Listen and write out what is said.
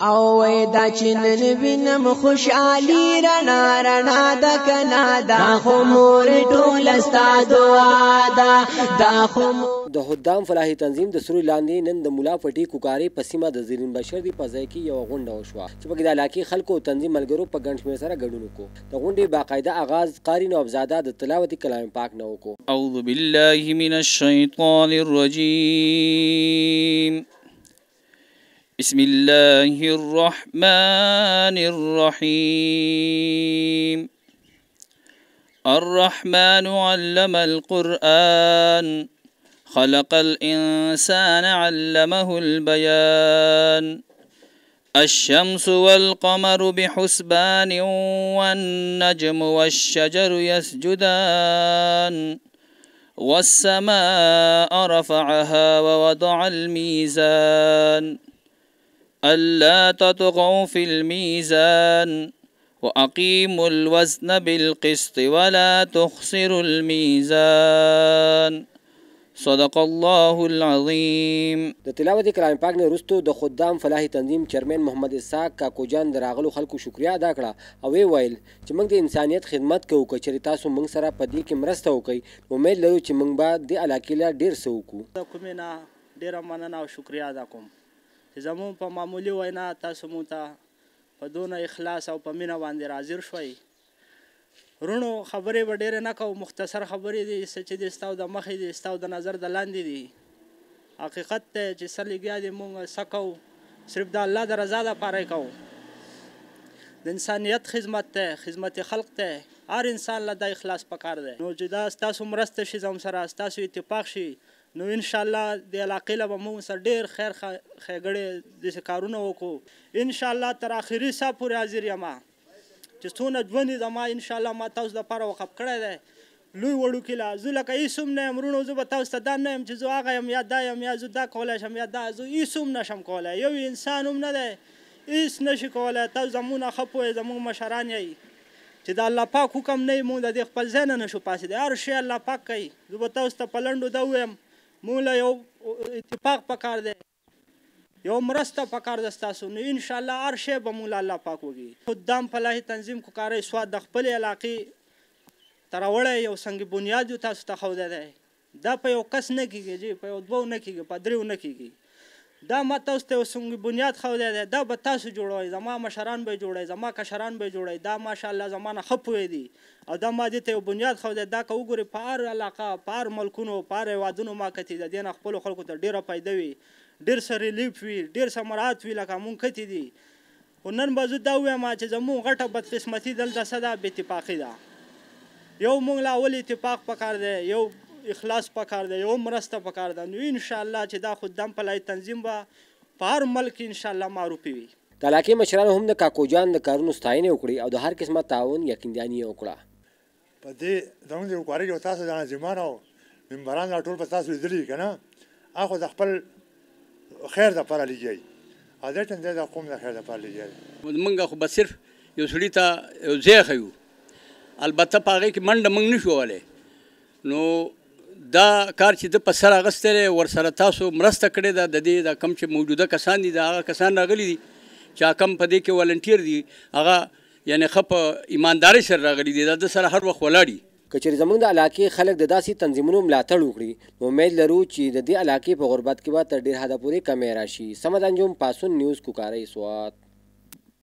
او دا چنن وینم خوشحالی رنا رنا دا کنا دا خو مور ټول استاد وادا دا خو د هدام فلاحي تنظیم د سروي لاندې نن د مولا پټي کوکاري په سیمه د زیرین بشر دی په ځای کې یو غونډه وشوه چې په کې د علاقې خلکو تنظیم ملګرو په ګڼ شمېر سره ګډون وکړو د غونډې باقاعده آغاز قاری نوابزاده د تلاوت کلام پاک نه وکړو. اعوذ بالله من الشیطان الرجیم بسم الله الرحمن الرحيم الرحمن علم القرآن خلق الإنسان علمه البيان الشمس والقمر بحسبان والنجم والشجر يسجدان والسماء رفعها ووضع الميزان ألا تطغوا في الميزان وأقيموا الوزن بالقسط ولا تخسروا الميزان صدق الله العظيم. د تلاوت کلام پاک نه وروسته د خدام فلاحي تنظیم چیرمن محمد اسحاق کاکو جان د راغلو خلکو شکریا ادا کړه او ویل چې موږ د انسانیت خدمت کوو که چېرې تاسو موږ سره په دې کې مرسته وکړئ امید لرو چې موږ به د علاقې له ډېر څه وکړو. د کومې نه ډېره مننه او شکریا ادا کوم چې زموږ په معمولي وینا تاسو مونږ ته په دونه اخلاص او په مینه باندې حاضر شوئ. رونو خبرې به ډېرې نه کوو، مختصر خبرې دي چې دي ستاسو د مخې دي، ستاسو د نظر د لاندې دي. حقیقت دی چې څه لګیا دي مونږ څه کوو صرف د الله د رضا دپاره یې کوو. د انسانیت خدمت دی، خدمت خلق دی، هر انسان له دا اخلاص پکار دی. نو چې دا ستاسو مرسته شي زموږ سره، ستاسو اتفاق شي، نو انشاءالله د علاقې له به موږ سره ډېر خیر ښېګړې داسې کارونه وکړو. انشاءالله تر آخري ساه پورې حاضر یم چې څونه ژوند یې زما انشاءالله ما تاسو دپاره وقف کړی دی. لوی وړوکي له زه لکه هېڅ هم نه یم وروڼو، زه به تاسو ته دا نه یم چې زه هغه یم یا دا یم یا زه دا کولی شم یا دا، زه هېڅ هم نشم کولی. یو انسان هم نه دی، هېڅ نشي کولی. تاسو زموږ نه ښه پوهئ، زموږ مشران یئ چې د الله پاک حکم نه وي، مونږ د دې خپل ځای نه نشو پاسېدی. هر شی الله پاک کوي. زه به تاسو ته په لنډو دا ووایم، مونږ له یو اتفاق پکار دی، یو مرسته پکار ده ستاسو. نو انشاءالله هر شی به مونږ له الله پاک وږي. خدام فلاحي تنظیم کوکارۍ سوات د خپلې علاقې ته راوړی یو سنگ بنیاد یو تاسو ته ښودی دی. دا په یو کس نه کېږي جی، په یو دوو نه کېږي، په دریو نه کېږي. دا ما تاسو ته یو سنگ بنیاد ښودی دی، دا به تاسو جوړوئ، زما مشران به یې جوړئ، زما کشران به یې جوړئ. دا ماشاءالله زما نه ښه پوهې دي او دا ما دې ته یو بنیاد ښودی. دا که وګورئ په هر علاقه، په هر ملکونو، په هر هېوادونو ما کتي د دې نه خپلو خلکو ته ډېره فایده وي، ډېر څه ریلیف وي، ډېر څه مراعات وي لکه مونږ کتي دي. خو نن به زه دا ووایم چې زمونږ غټه بدقسمتي دلته څه ده؟ بې اتفاقي ده. یو مونږ له اول اتفاق پکار دی، یو اخلاص پکار دی، یو مرسته پکار ده. نو انشاءالله چې دا خدام فلاحي تنظیم به په هر ملک کې انشاءالله معروفي وي. د علاقې مشرانو هم د کاکو جان د کارونو ستاینې وکړې او د هر قسمه تعاون یقیندیاني یې وکړه. په دې زموږ د کوکارۍ کې تاسو د ناظمان او ممبران دا ټول په تاسو لیدلي که نه، هغه خو د خپل خیر دپاره لګیایي او دې ټنځای د قوم د خیر دپاره لګیایي. موږ خو به صرف یو سړي ته یو ځای ښیو، البته په هغې کې منډه موږ نه شو وهلی. نو دا کار چې ده په سر اخیستی دی، ورسره تاسو مرسته کړې ده. د دې دا کم چې موجوده کسان دي، د هغه کسان راغلي دي چې کم په دې کې والنټیر دي، هغه یعنې ښه په ایماندارۍ سره راغلي دي، دا د سره هر وخت ولاړ دي. که چېرې زموږ د علاقې خلک د داسې تنظیمونو ملاتړ وکړي نو امید لرو چې د دې علاقې په غربت کې به تر ډېر حده پورې کمی راشي. صمد انجم، پاسون نیوز، کوکارۍ سوات.